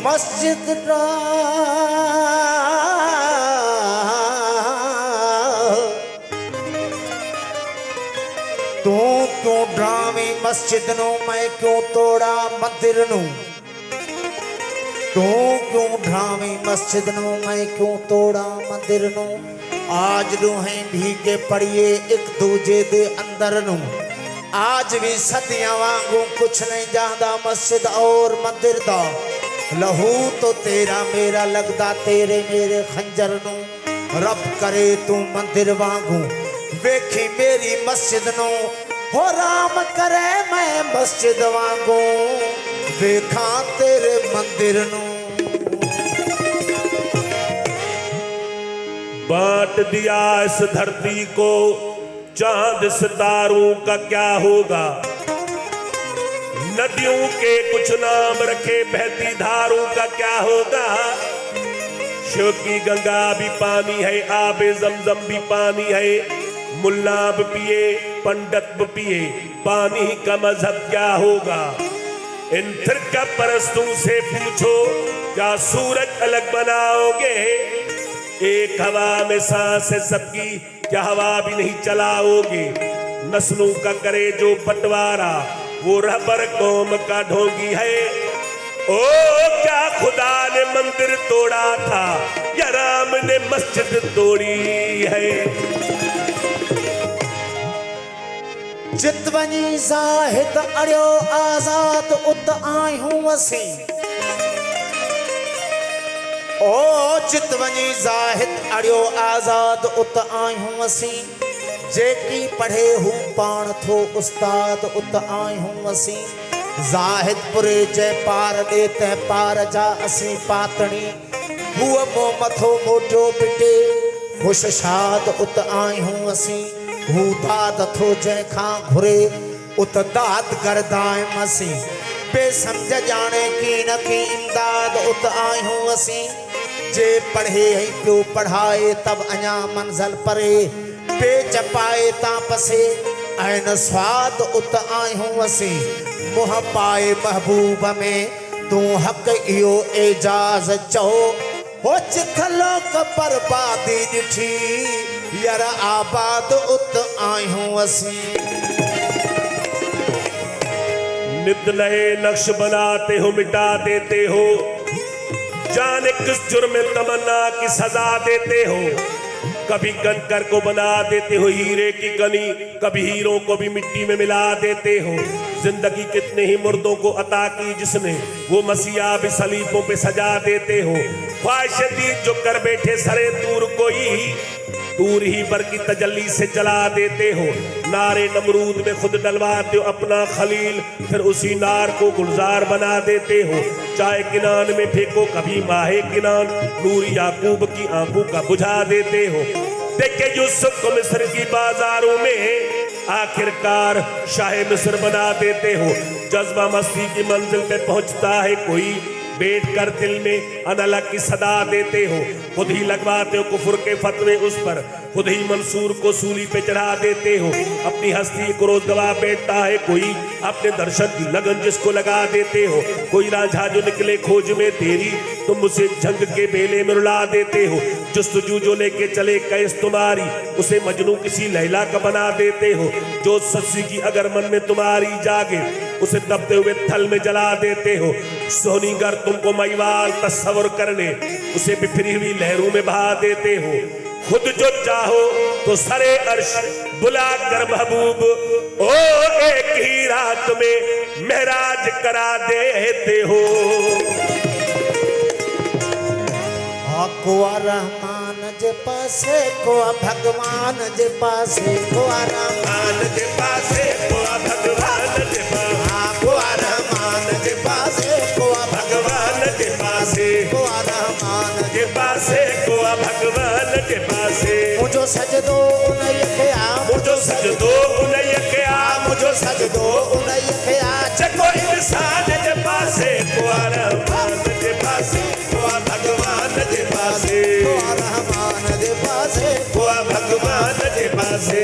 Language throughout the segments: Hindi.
मस्जिद रा तू क्यों ड्रावी मस्जिद नू मैं क्यों तोड़ा मंदिर नू तू क्यों ड्रावी मस्जिद नू मैं क्यों तोड़ा मंदिर नू आज रूहें भीगे पड़िए एक दूजे दे अंदर नू आज भी सदियां वांगू कुछ नहीं जांदा मस्जिद और मंदिर दा लहू तो तेरा मेरा लगदा तेरे मेरे खंजर नू रब करे तू मंदिर वांगू वेखी मेरी मस्जिद नू हो राम करे मैं मस्जिद वांगू वेखा तेरे मंदिर नू। बांट दिया इस धरती को चांद सितारों का क्या होगा। नदियों के कुछ नाम रखे बहती धारों का क्या होगा। शिव की गंगा भी पानी है आबे जमजम भी पानी है। मुल्ला भी पिए पंडित भी पिए पानी का मजहब क्या होगा। इन फिरका परस्तों से पूछो क्या सूरज अलग बनाओगे। एक हवा में सांस है सबकी क्या हवा भी नहीं चलाओगे। नस्लों का करे जो बंटवारा वो रहबर कौम का ढोंगी है। ओ क्या खुदा ने मंदिर तोड़ा था या राम ने मस्जिद तोड़ी है। जितवनी जाहिद अड़ियो आजाद उत आयूं असी ओ जितवनी जाहिद अड़ियो आजाद उत आयूं असी जेकी पढ़े हूँ पाण थो उस्ताद उत आयूं असी जाहिद पुरे जय पार दे तै पार जा असी पातणी हुआ मो मथो मोटो पिटे खुश शाद उत आयूं असी हूँ दाद थो जै खां घुरे उत दाद करदाए मसी बेसमझ जाने की न की इमदाद उत आयूं असी जे पढ़े ही पियो पढ़ाए तब अञा मंज़िल परे पेच पाए ता पसे ऐन स्वाद उत आयूं असी मुँह पाए महबूब में तू हक इहो एजाज चो हो चिथ लोक बर्बादी ॾिठी यार आबाद उत आयूं असी। नित नए नक्श बनाते हो मिटा देते हो जाने किस जुर्म तमन्ना की सजा देते हो। कभी कंकर को बना देते हो हीरे की कनी कभी हीरों को भी मिट्टी में मिला देते हो। जिंदगी कितने ही मुर्दों को अता की जिसने वो मसीहा भी सलीबों पे सजा देते हो। ख्वाहिश दी जो कर बैठे सरे दूर कोई दूर ही बर की तजल्ली से जला देते हो। नारे नमरूद में खुद डलवाते हो अपना खलील फिर उसी नार को गुलजार बना देते हो। चाहे किनान में फेंको कभी माहे किनान नूर याकूब की आंखों का बुझा देते हो। देखे यूसुफ को मिस्र की बाजारों में आखिरकार शाह मिस्र बना देते हो। जज्बा मस्ती की मंजिल पे पहुंचता है कोई बैठ कर दिल में अनला की सदा देते हो। खुद ही लगवाते हो कुफर के फतवे उस पर खुद ही मंसूर को सूली पे चढ़ा देते हो। अपनी हस्ती को रोज गवा बैठता है कोई अपने दर्शन की लगन जिसको लगा देते हो। कोई रांझा जो निकले खोज में तेरी तुम उसे जंग के बेले में रुला देते हो। जुस्तजू जो लेके चले कैस तुम्हारी उसे मजनू किसी लैला का बना देते हो। जो सस्सी की अगर मन में तुम्हारी जागे उसे दबते हुए थल में जला देते हो। सोनीगर तुमको मैवाल तस्वर करने उसे बिखरी हुई लहरों में बहा देते हो। खुद जो चाहो तो सरे अर्श बुला कर महबूब ओ एक ही रात में महराज करा देते हो। को रहमान जे पासे को भगवान जे पासे को रहमान जे पासे को भगवान जे पासे को रहमान जे पासे को भगवान जे पासे को रहमान जे पासे को भगवान जे पासे मुझो सजदो उनई के आ मुझो सजदो उनई के आ मुझो सजदो उनई के आ चको इंसान जे पासे को रहमान जे पासे को भगवान जे पासे को रहमान जे पासे को भगवान जे पासे।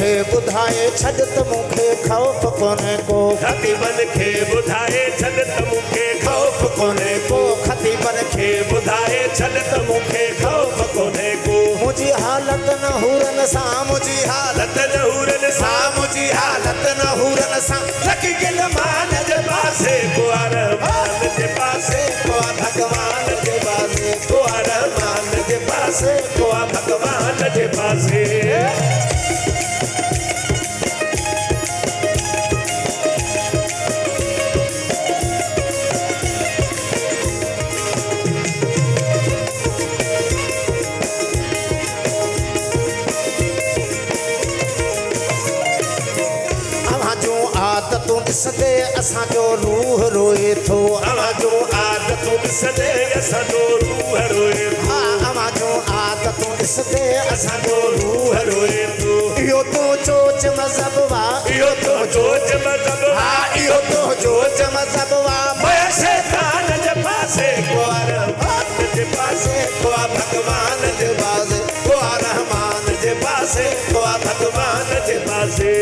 खे ॿुधाए छॾ त मूंखे ख़ौफ़ कोन्हे को ख़तीबन खे ॿुधाए छॾ त मूंखे ख़ौफ़ कोन्हे को ख़तीबन खे ॿुधाए छॾ त मूंखे ख़ौफ़ कोन्हे को मुंहिंजी हालत न हुरन सां मुंहिंजी हालत न हुरन सां मुंहिंजी हालत न हुरन सां लॻी गिल मान जे पासे को अरमान जे पासे को भॻवान जे पासे को अरमान जे पासे को भॻवान जे पासे आदतूं ॾिसंदे असांजो रूह रोए थो अवां आदतूं ॾिसंदे असांजो रूह रोए थो अवां आदतूं ॾिसंदे असांजो रूह रोए थो इहो तुंहिंजो च मज़हब वा इहो तुंहिंजो च मज़हब हा इहो तुंहिंजो च मज़हब वा मोया शैतान जे पासे को रहमान जे पासे को भॻवान जे पासे को रहमान जे पासे को भॻवान जे पासे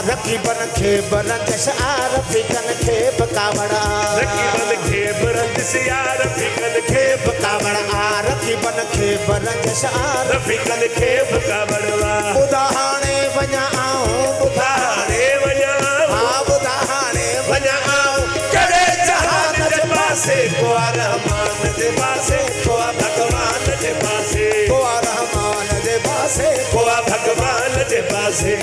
रकीबन खे बरंदिश आरफिकन खे बकावड़ा रकीबन खे बरंदिश आरफिकन खे बकावड़ा रकीबन खे बरंदिश आरफिकन खे बकावड़ा ॿुधा हाणे वञा आऊं ॿुधा हाणे वञा हा ॿुधा हाणे वञा आऊं कहिड़े जहान जे पासे को रहमान जे पासे को भॻवान जे पासे को रहमान जे पासे को भॻवान जे पासे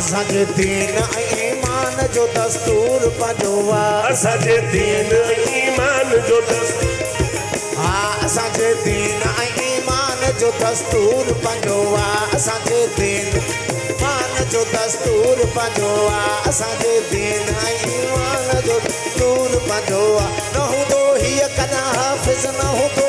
असांजे दीन ऐं ईमान जो दस्तूर पंहिंजो आहे असांजे दीन ऐं ईमान जो दस्तूर हा असांजे दीन ऐं ईमान जो दस्तूर पंहिंजो आहे असांजे दीन ईमान जो दस्तूर पंहिंजो आहे असांजे दीन ऐं ईमान जो दस्तूर पंहिंजो आहे न हूंदो हीअ कॾहिं हाफ़िज़ न हूंदो